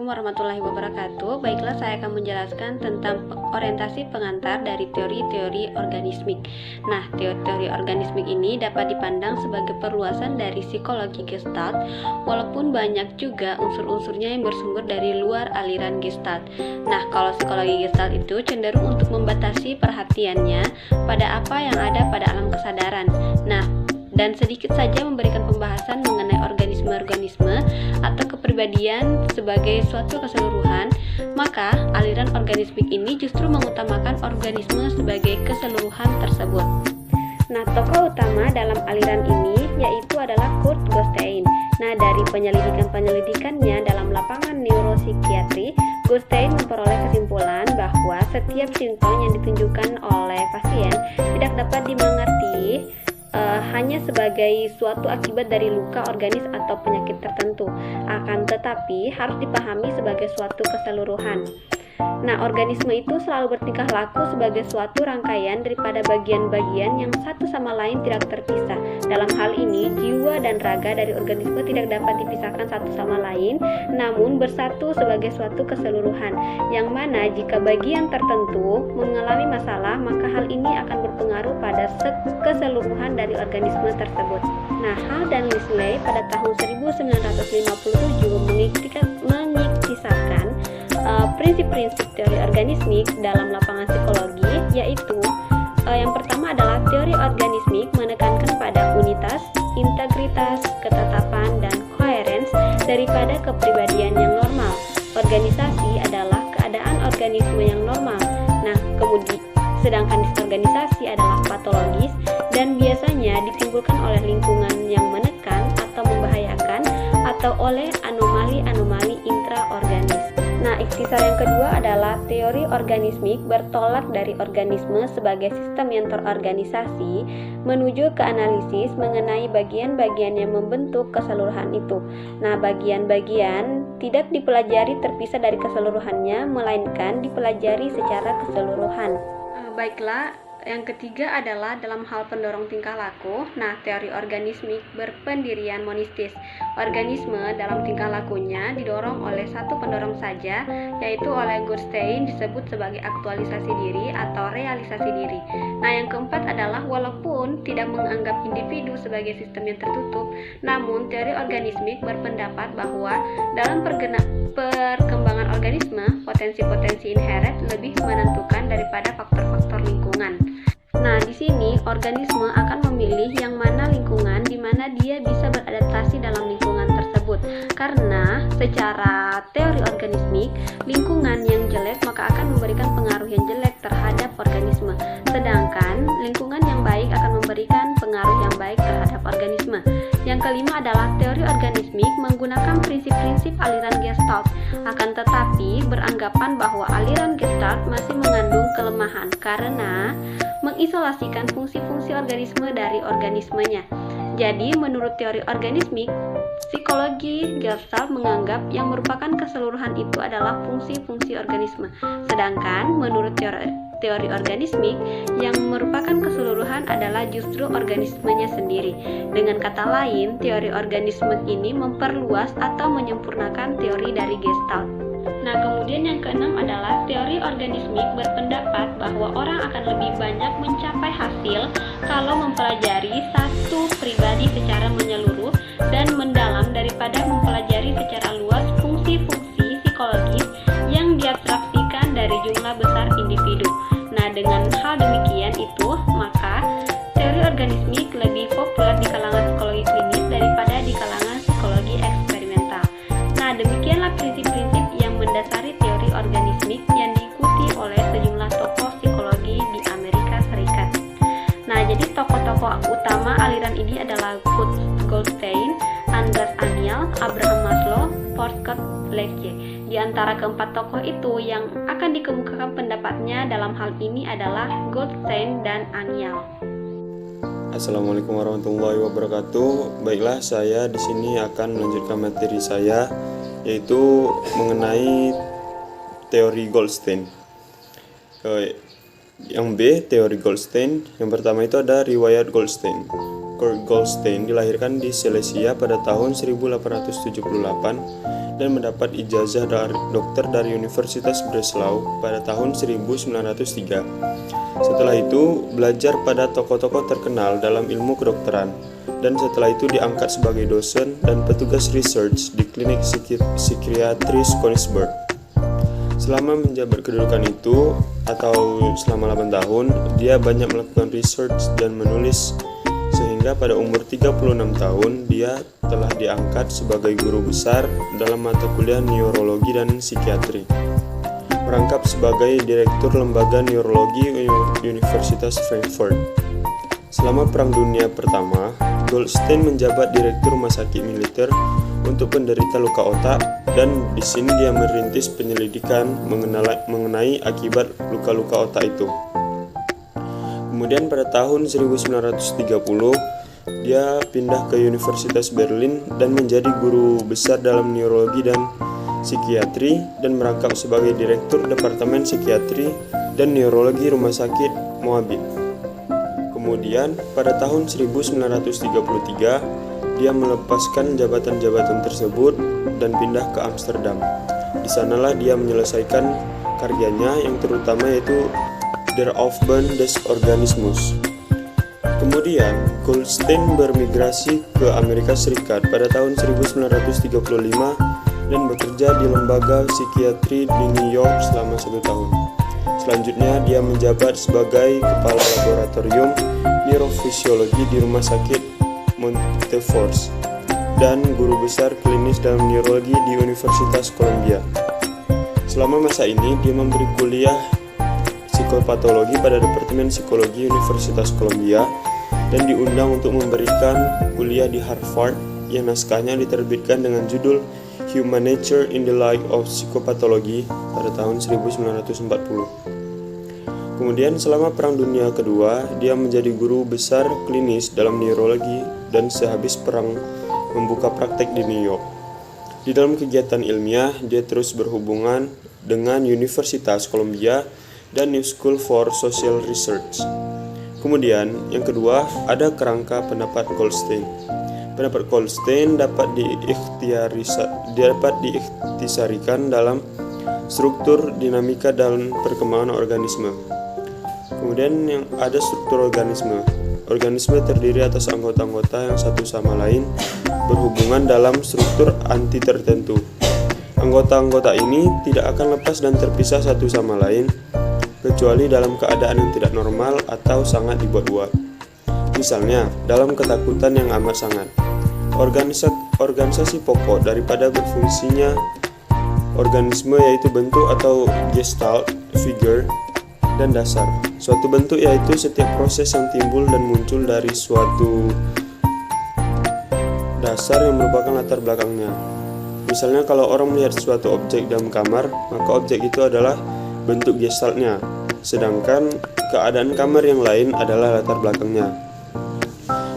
warahmatullahi wabarakatuh. Baiklah, saya akan menjelaskan tentang orientasi pengantar dari teori-teori organismik. Nah, teori-teori organismik ini dapat dipandang sebagai perluasan dari psikologi Gestalt, walaupun banyak juga unsur-unsurnya yang bersumber dari luar aliran Gestalt. Nah, kalau psikologi Gestalt itu cenderung untuk membatasi perhatiannya pada apa yang ada pada alam kesadaran. Nah, dan sedikit saja memberikan pembahasan mengenai organisme-organisme atau kepribadian sebagai suatu keseluruhan, maka aliran organismik ini justru mengutamakan organisme sebagai keseluruhan tersebut. Nah, tokoh utama dalam aliran ini yaitu adalah Kurt Goldstein. Nah, dari penyelidikan-penyelidikannya dalam lapangan neuropsikiatri, Goldstein memperoleh kesimpulan bahwa setiap simptom yang ditunjukkan oleh pasien tidak dapat dimengerti hanya sebagai suatu akibat dari luka organis atau penyakit tertentu, akan tetapi harus dipahami sebagai suatu keseluruhan. Nah, organisme itu selalu bertingkah laku sebagai suatu rangkaian daripada bagian-bagian yang satu sama lain tidak terpisah. Dalam hal ini, jiwa dan raga dari organisme tidak dapat dipisahkan satu sama lain, namun bersatu sebagai suatu keseluruhan, yang mana jika bagian tertentu mengalami masalah, maka hal ini akan berpengaruh pada keseluruhan dari organisme tersebut. Nah, Hall dan Linsley pada tahun 1957 mengiktisahkan prinsip-prinsip teori organismik dalam lapangan psikologi, yaitu yang pertama adalah teori organismik menekankan pada unitas, integritas, ketetapan, dan koherens daripada kepribadian yang normal. Organisasi adalah keadaan organisme yang normal. Nah, kemudian sedangkan disorganisasi adalah patologis dan biasanya ditimbulkan oleh lingkungan yang menekan atau membahayakan atau oleh anomali-anomali intraorganis. Nah, ikhtisar yang kedua adalah teori organismik bertolak dari organisme sebagai sistem yang terorganisasi menuju ke analisis mengenai bagian-bagian yang membentuk keseluruhan itu. Nah, bagian-bagian tidak dipelajari terpisah dari keseluruhannya, melainkan dipelajari secara keseluruhan. Baiklah, yang ketiga adalah dalam hal pendorong tingkah laku. Nah, teori organismik berpendirian monistis. Organisme dalam tingkah lakunya didorong oleh satu pendorong saja, yaitu oleh Goldstein disebut sebagai aktualisasi diri atau realisasi diri. Nah, yang keempat adalah walaupun tidak menganggap individu sebagai sistem yang tertutup, namun teori organismik berpendapat bahwa dalam perkembangan organisme, potensi-potensi inherent lebih menentukan daripada faktor-faktor lingkungan. Nah, di sini organisme akan memilih yang mana lingkungan di mana dia bisa beradaptasi dalam lingkungan tersebut. Karena secara teori organismik, lingkungan yang jelek maka akan memberikan pengaruh yang jelek terhadap organisme. Sedangkan lingkungan yang baik akan memberikan pengaruh yang baik terhadap organisme. Yang kelima adalah teori organismik menggunakan prinsip-prinsip aliran Gestalt, akan tetapi beranggapan bahwa aliran Gestalt masih mengandung kelemahan karena mengisolasikan fungsi-fungsi organisme dari organismenya. Jadi, menurut teori organismik, psikologi Gestalt menganggap yang merupakan keseluruhan itu adalah fungsi-fungsi organisme. Sedangkan menurut teori organismik, yang merupakan keseluruhan adalah justru organismenya sendiri. Dengan kata lain, teori organisme ini memperluas atau menyempurnakan teori dari Gestalt. Nah, kemudian yang keenam adalah teori organismik berpendapat bahwa orang akan lebih banyak mencapai hasil kalau mempelajari satu pribadi secara menyeluruh dan mendalam daripada mempelajari secara luas fungsi-fungsi psikologis yang diabstraksikan dari jumlah besar individu. Nah, dengan hal demikian itu, maka teori organismik lebih populer di kalangan psikologi klinis daripada di kalangan psikologi eksperimental. Nah, demikianlah prinsip-prinsip yang mendasari teori organismik yang diikuti oleh sejumlah tokoh psikologi di Amerika Serikat. Nah, jadi tokoh-tokoh utama aliran ini adalah Kurt Goldstein, Anders Aniel, Abraham Maslow, Paul Scott Lecce. Di antara keempat tokoh itu yang akan dikemukakan pendapatnya dalam hal ini adalah Goldstein dan Aniel. Assalamualaikum warahmatullahi wabarakatuh. Baiklah, saya di sini akan melanjutkan materi saya, yaitu mengenai teori Goldstein. Yang B, teori Goldstein. Yang pertama itu ada riwayat Goldstein. Kurt Goldstein dilahirkan di Silesia pada tahun 1878 dan mendapat ijazah dokter dari Universitas Breslau pada tahun 1903. Setelah itu, belajar pada tokoh-tokoh terkenal dalam ilmu kedokteran, dan setelah itu diangkat sebagai dosen dan petugas research di klinik psikiatris Königsberg. Selama menjabat kedudukan itu, atau selama 8 tahun, dia banyak melakukan research dan menulis, sehingga pada umur 36 tahun, dia telah diangkat sebagai guru besar dalam mata kuliah neurologi dan psikiatri. Merangkap sebagai Direktur Lembaga Neurologi Universitas Frankfurt. Selama Perang Dunia Pertama, Goldstein menjabat Direktur Rumah Sakit Militer untuk penderita luka otak, dan di sini dia merintis penyelidikan mengenai akibat luka-luka otak itu. Kemudian pada tahun 1930, dia pindah ke Universitas Berlin dan menjadi guru besar dalam neurologi dan psikiatri, dan merangkap sebagai Direktur Departemen Psikiatri dan Neurologi Rumah Sakit Moabit. Kemudian pada tahun 1933, dia melepaskan jabatan-jabatan tersebut dan pindah ke Amsterdam. Di sanalah dia menyelesaikan karyanya yang terutama yaitu Der Aufbau des Organismus. Kemudian, Goldstein bermigrasi ke Amerika Serikat pada tahun 1935 dan bekerja di lembaga psikiatri di New York selama 1 tahun. Selanjutnya, dia menjabat sebagai kepala laboratorium neurofisiologi di Rumah Sakit Montefiore dan guru besar klinis dalam neurologi di Universitas Columbia. Selama masa ini, dia memberi kuliah psikopatologi pada Departemen Psikologi Universitas Columbia dan diundang untuk memberikan kuliah di Harvard yang naskahnya diterbitkan dengan judul Human Nature in the Light of Psychopathology pada tahun 1940. Kemudian selama Perang Dunia Kedua, dia menjadi guru besar klinis dalam neurologi dan sehabis perang membuka praktek di New York. Di dalam kegiatan ilmiah, dia terus berhubungan dengan Universitas Columbia dan New School for Social Research. Kemudian, yang kedua, ada kerangka pendapat Goldstein. Pendapat Goldstein dapat diikhtisarikan dalam struktur dinamika dan perkembangan organisme. Kemudian yang ada struktur organisme. Organisme terdiri atas anggota-anggota yang satu sama lain berhubungan dalam struktur anti tertentu. Anggota-anggota ini tidak akan lepas dan terpisah satu sama lain, kecuali dalam keadaan yang tidak normal atau sangat dibuat-buat. Misalnya, dalam ketakutan yang amat sangat. Organisasi pokok daripada berfungsinya organisme yaitu bentuk atau gestalt, figure, dan dasar. Suatu bentuk yaitu setiap proses yang timbul dan muncul dari suatu dasar yang merupakan latar belakangnya. Misalnya kalau orang melihat suatu objek dalam kamar, maka objek itu adalah bentuk gestaltnya, sedangkan keadaan kamar yang lain adalah latar belakangnya.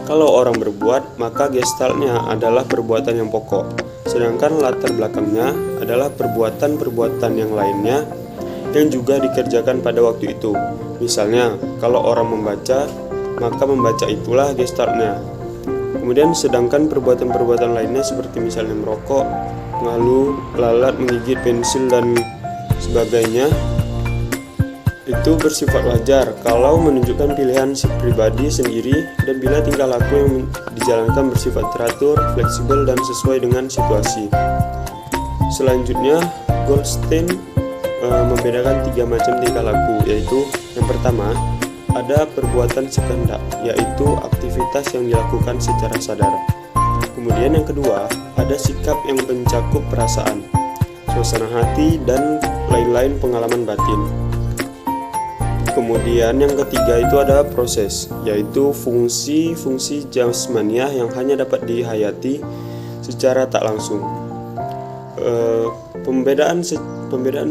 Kalau orang berbuat, maka gestaltnya adalah perbuatan yang pokok, sedangkan latar belakangnya adalah perbuatan-perbuatan yang lainnya yang juga dikerjakan pada waktu itu. Misalnya, kalau orang membaca, maka membaca itulah gestaltnya. Kemudian sedangkan perbuatan-perbuatan lainnya seperti misalnya merokok, mengaluh, lalat, menggigit pensil, dan sebagainya, itu bersifat wajar kalau menunjukkan pilihan si pribadi sendiri dan bila tingkah laku yang dijalankan bersifat teratur, fleksibel, dan sesuai dengan situasi. Selanjutnya, Goldstein membedakan 3 macam tingkah laku, yaitu yang pertama, ada perbuatan sekehendak, yaitu aktivitas yang dilakukan secara sadar. Kemudian yang kedua, ada sikap yang mencakup perasaan, suasana hati, dan lain-lain pengalaman batin. Kemudian yang ketiga itu ada proses, yaitu fungsi-fungsi jasmaniah yang hanya dapat dihayati secara tak langsung. Pembedaan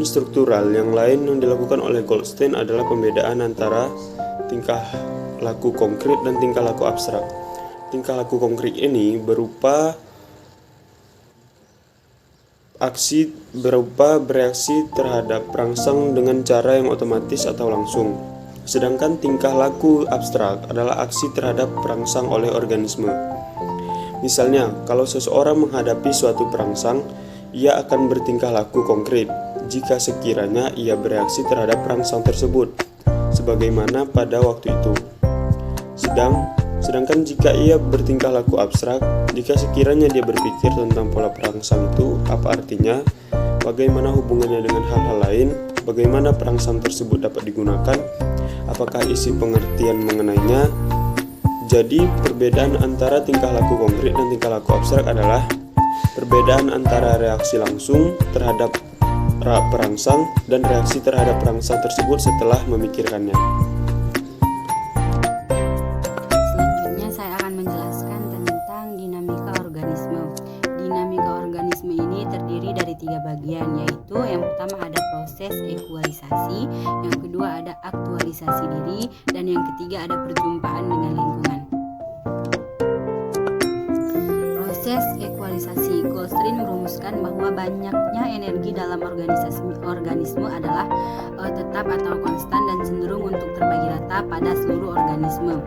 struktural yang lain yang dilakukan oleh Goldstein adalah pembedaan antara tingkah laku konkret dan tingkah laku abstrak. Tingkah laku konkret ini berupa bereaksi terhadap perangsang dengan cara yang otomatis atau langsung. Sedangkan tingkah laku abstrak adalah aksi terhadap perangsang oleh organisme. Misalnya, kalau seseorang menghadapi suatu perangsang, ia akan bertingkah laku konkret jika sekiranya ia bereaksi terhadap perangsang tersebut, sebagaimana pada waktu itu. Sedangkan jika ia bertingkah laku abstrak, jika sekiranya dia berpikir tentang pola perangsang itu apa artinya, bagaimana hubungannya dengan hal-hal lain, bagaimana perangsang tersebut dapat digunakan, apakah isi pengertian mengenainya. Jadi, perbedaan antara tingkah laku konkret dan tingkah laku abstrak adalah perbedaan antara reaksi langsung terhadap perangsang dan reaksi terhadap perangsang tersebut setelah memikirkannya. Selanjutnya saya akan menjelaskan tentang dinamika organisme. Dinamika organisme ini terdiri dari 3 bagian, yaitu yang pertama ada proses ekualisasi, yang kedua ada aktualisasi diri, dan yang ketiga ada perjumpaan dengan lingkungan. Proses ekualisasi, Goldstein merumuskan bahwa banyaknya energi dalam organisme adalah tetap atau konstan dan cenderung untuk terbagi rata pada seluruh organisme.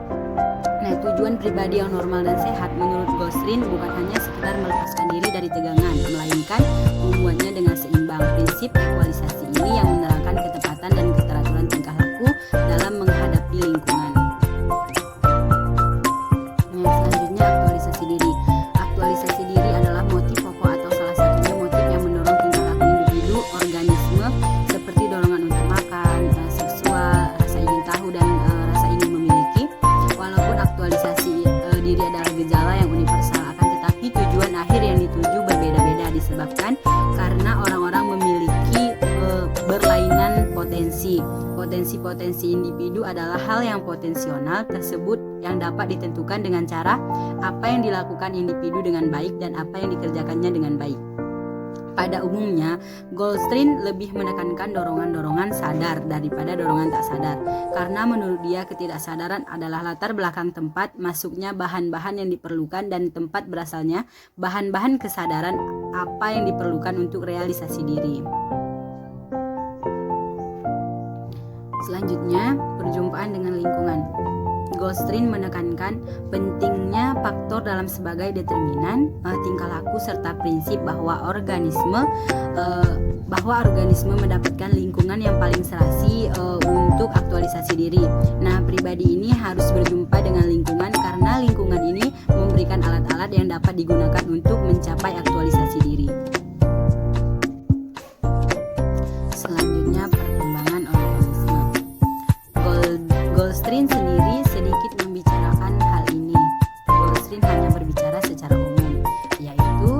Nah, tujuan pribadi yang normal dan sehat menurut Goldstein bukan hanya sekedar melepaskan diri dari tegangan, melainkan membuatnya dengan seimbang. Prinsip ekualisasi ini yang menerangkan ketepatan dan keteraturan tingkah laku dalam menghadapi lingkungan. Nah, selanjutnya aktualisasi diri. Aktualisasi diri adalah motif pokok atau salah satunya motif yang mendorong tingkah laku individu organisme seperti dorongan untuk makan, seksual, rasa ingin tahu, dan rasa ingin memiliki. Walaupun aktualisasi diri adalah gejala yang universal, akan tetapi tujuan akhir yang dituju berbeda-beda disebabkan karena orang-orang memiliki berlainan potensi. Potensi individu adalah hal yang potensional tersebut yang dapat ditentukan dengan cara apa yang dilakukan individu dengan baik dan apa yang dikerjakannya dengan baik. Pada umumnya, Goldstein lebih menekankan dorongan-dorongan sadar daripada dorongan tak sadar, karena menurut dia ketidaksadaran adalah latar belakang tempat masuknya bahan-bahan yang diperlukan dan tempat berasalnya bahan-bahan kesadaran apa yang diperlukan untuk realisasi diri. Selanjutnya, perjumpaan dengan lingkungan. Goldstein menekankan pentingnya faktor dalam sebagai determinan tingkah laku serta prinsip bahwa organisme mendapatkan lingkungan yang paling serasi untuk aktualisasi diri. Nah, pribadi ini harus berjumpa dengan lingkungan karena lingkungan ini memberikan alat-alat yang dapat digunakan untuk mencapai aktualisasi diri. Selanjutnya, perkembangan organisme. Goldstein sendiri sedikit membicarakan hal ini. Goldstein hanya berbicara secara umum, yaitu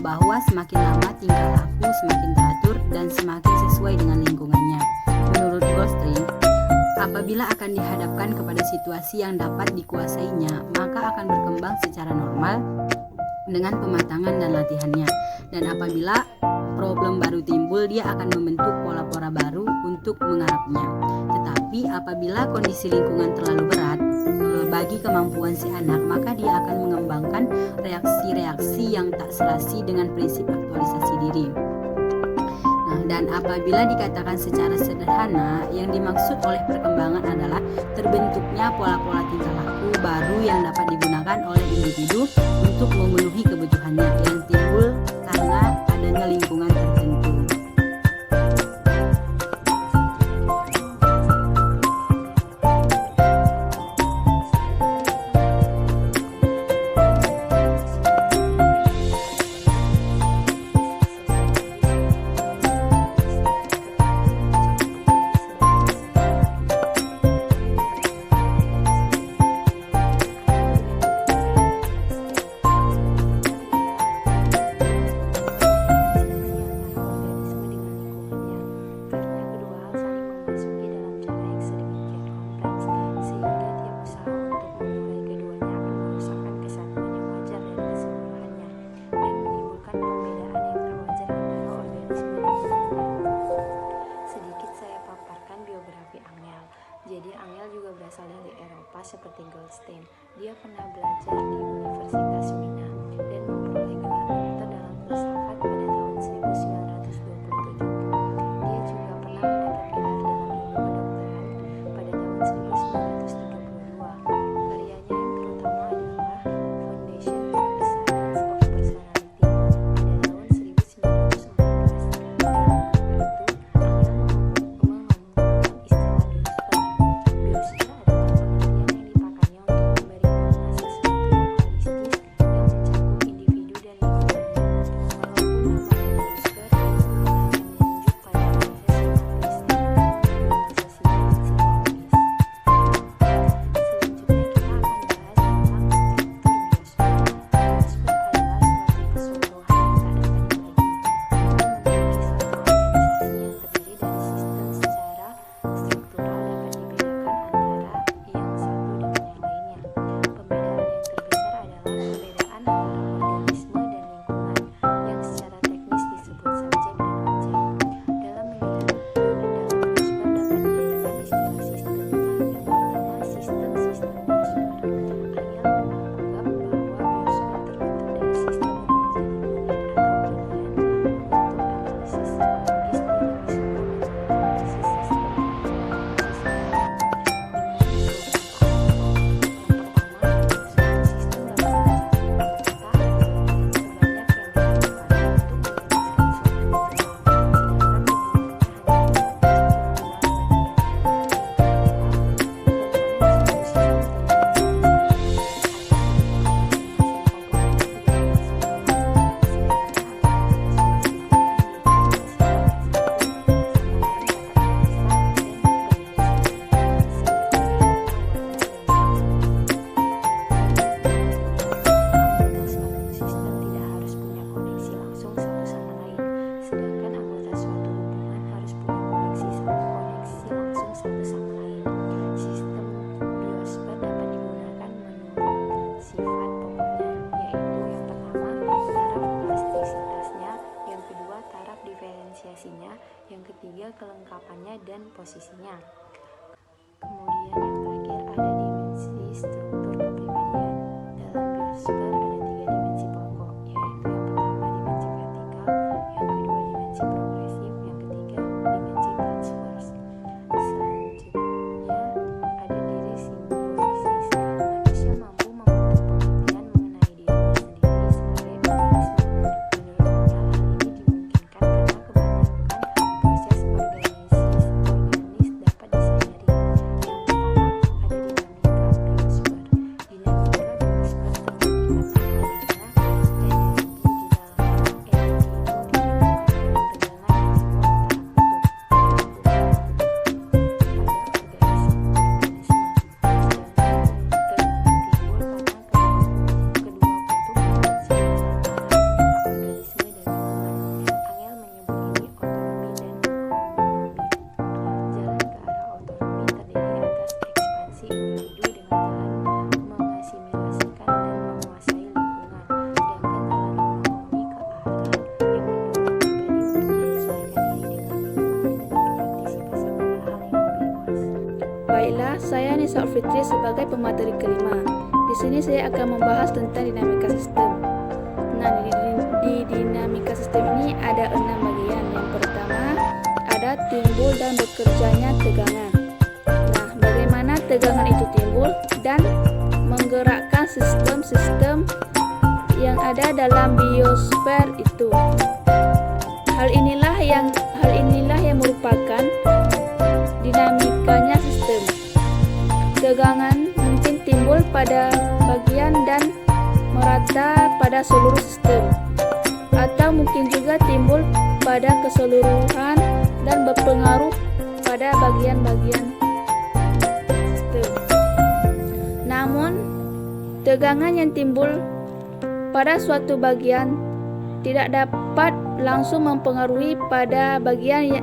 bahwa semakin lama tingkah laku semakin teratur dan semakin sesuai dengan lingkungannya. Menurut Goldstein, apabila akan dihadapkan kepada situasi yang dapat dikuasainya, maka akan berkembang secara normal dengan pematangan dan latihannya. Dan apabila problem baru timbul, dia akan membentuk pola-pola baru untuk mengharapnya. Tetapi apabila kondisi lingkungan terlalu berat bagi kemampuan si anak, maka dia akan mengembangkan reaksi-reaksi yang tak serasi dengan prinsip aktualisasi diri. Nah, dan apabila dikatakan secara sederhana, yang dimaksud oleh perkembangan adalah terbentuknya pola-pola tingkah laku baru yang dapat digunakan oleh individu untuk memenuhi kebutuhannya yang timbul karena adanya lingkungan tertentu. Jadi Angel juga berasal dari Eropa seperti Goldstein. Dia pernah belajar di Universitas Mina dan memperoleh gelar doktor dalam filsafat pada tahun 1927. Dia juga pernah mendapat gelar dalam ilmu kedokteran pada tahun 1932. Karyanya yang terutama adalah Foundation for the Science of Personality pada tahun 1939. satu sama lain. Sistem biosfer dapat digunakan menurut sifat pokoknya, yaitu yang pertama taraf plastisitasnya, yang kedua taraf diferensiasinya, yang ketiga kelengkapannya dan posisinya. Kemudian yang terakhir ada dimensi struktur kepribadian. Dalam biosfer ada 3 dimensi pokok, yaitu yang pertama dimensi vertikal, yang kedua dimensi progresif, yang ketiga dimensi transverse. Selanjutnya ada diri simbiosis. Manusia mampu membentuk pengertian mengenai dirinya sendiri sebagai organisme. Menurut Angel, hal ini dimungkinkan karena kebanyakan proses organis dapat disadari. Yang pertama ada dinamika biosfer. Dinamika biosfer terjadi karena adanya energi di dalamnya. Energi itu diberikan oleh tegangan yang dibuat taraf bentuk pada organisme. Sedangkan tegangan timbul karena kedua bentuk berinteraksi antara organisme dan lingkungan. Angel menyebut ini otonomi dan homonomi. Jalan ke arah otonomi terdiri atas ekspansi individu dengan jalan mengasimilasikan dan menguasai lingkungan, sedangkan jalan homonomi ke arah yang mendorong pribadi untuk menyesuaikan diri dengan lingkungan dan berpartisipasi pada hal yang lebih luas. Baiklah, saya Nisa Fitri sebagai pemateri kelima. Di sini saya akan membahas tentang dinamika sistem. Nah, di dinamika sistem ini ada 6 bagian. Yang pertama, ada timbul dan bekerjanya tegangan. Nah, bagaimana tegangan itu timbul dan menggerakkan sistem-sistem yang ada dalam biosfer itu. Hal inilah yang merupakan dinamikanya sistem. Tegangan mungkin timbul pada bagian dan merata pada seluruh sistem, atau mungkin juga timbul pada keseluruhan dan berpengaruh pada bagian-bagian sistem. Namun, tegangan yang timbul pada suatu bagian tidak dapat langsung mempengaruhi pada bagian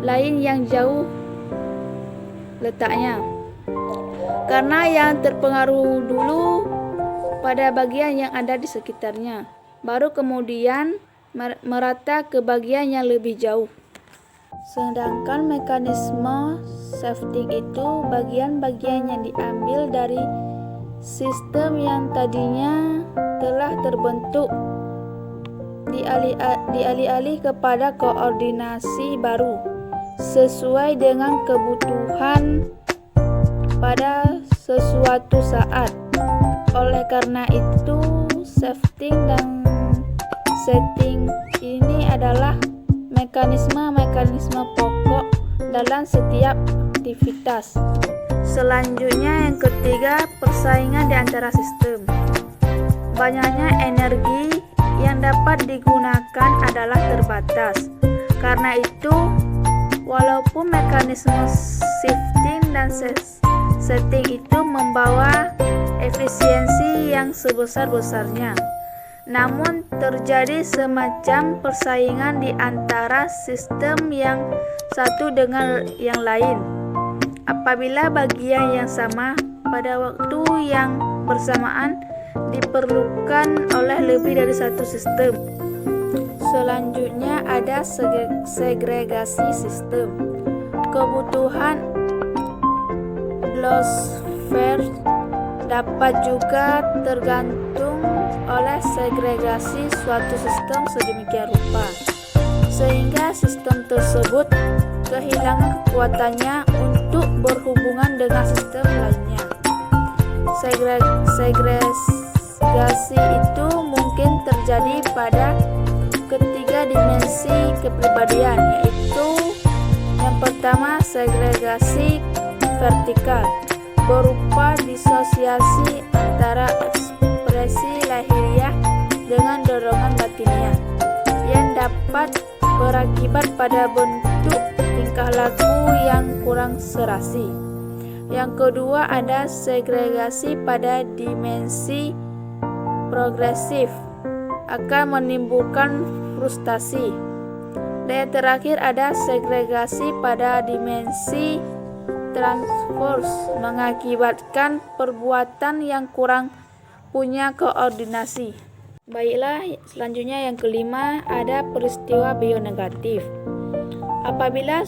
lain yang jauh letaknya, karena yang terpengaruh dulu pada bagian yang ada di sekitarnya, baru kemudian merata ke bagian yang lebih jauh. Sedangkan mekanisme shifting itu bagian-bagian yang diambil dari sistem yang tadinya telah terbentuk dialih-alih kepada koordinasi baru sesuai dengan kebutuhan pada sesuatu saat. Oleh karena itu, shifting dan setting ini adalah mekanisme-mekanisme pokok dalam setiap aktivitas. Selanjutnya yang ketiga, persaingan di antara sistem. Banyaknya energi yang dapat digunakan adalah terbatas. Karena itu, walaupun mekanisme shifting dan setting itu membawa efisiensi yang sebesar-besarnya, namun terjadi semacam persaingan di antara sistem yang satu dengan yang lain. Apabila bagian yang sama pada waktu yang bersamaan diperlukan oleh lebih dari satu sistem. Selanjutnya ada segregasi sistem. Kebutuhan biosfer dapat juga tergantung oleh segregasi suatu sistem sedemikian rupa, sehingga sistem tersebut kehilangan kekuatannya untuk berhubungan dengan sistem lainnya. Segregasi itu mungkin terjadi pada ketiga dimensi kepribadian, yaitu yang pertama segregasi vertikal, berupa disosiasi antara ekspresi lahiriah dengan dorongan batiniah yang dapat berakibat pada bentuk tingkah laku yang kurang serasi. Yang kedua ada segregasi pada dimensi progresif, akan menimbulkan frustasi. Dan yang terakhir ada segregasi pada dimensi transverse mengakibatkan perbuatan yang kurang punya koordinasi. Baiklah, selanjutnya yang kelima ada peristiwa bionegatif. Apabila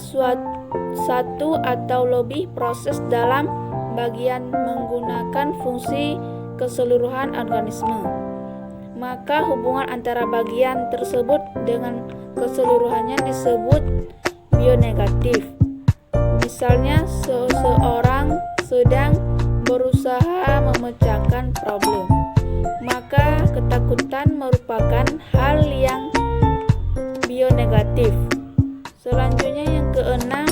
satu atau lebih proses dalam bagian menggunakan fungsi keseluruhan organisme, maka hubungan antara bagian tersebut dengan keseluruhannya disebut bionegatif. Misalnya, seseorang sedang berusaha memecahkan problem, maka ketakutan merupakan hal yang bionegatif. Selanjutnya yang keenam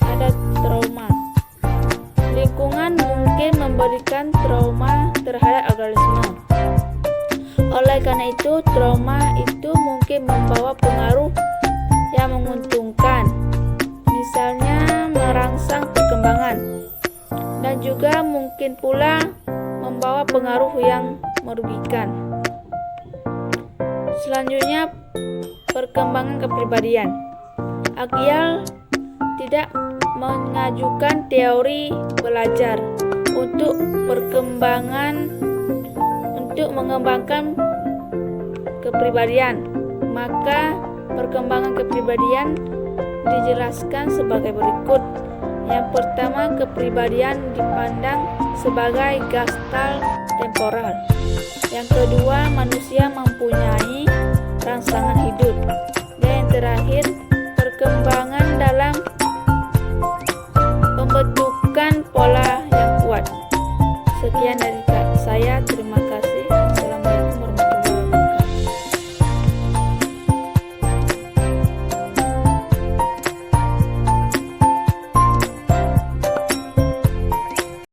ada trauma. Lingkungan mungkin memberikan trauma terhadap organisme. Oleh karena itu, trauma itu mungkin membawa pengaruh yang menguntungkan, misalnya merangsang perkembangan, dan juga mungkin pula membawa pengaruh yang merugikan. Selanjutnya, perkembangan kepribadian. Agial tidak mengajukan teori belajar untuk mengembangkan kepribadian. Maka perkembangan kepribadian dijelaskan sebagai berikut. Yang pertama, kepribadian dipandang sebagai gestalt temporal. Yang kedua, manusia mempunyai rangsangan hidup. Dan yang terakhir, perkembangan dalam pembentukan pola yang kuat. Sekian dari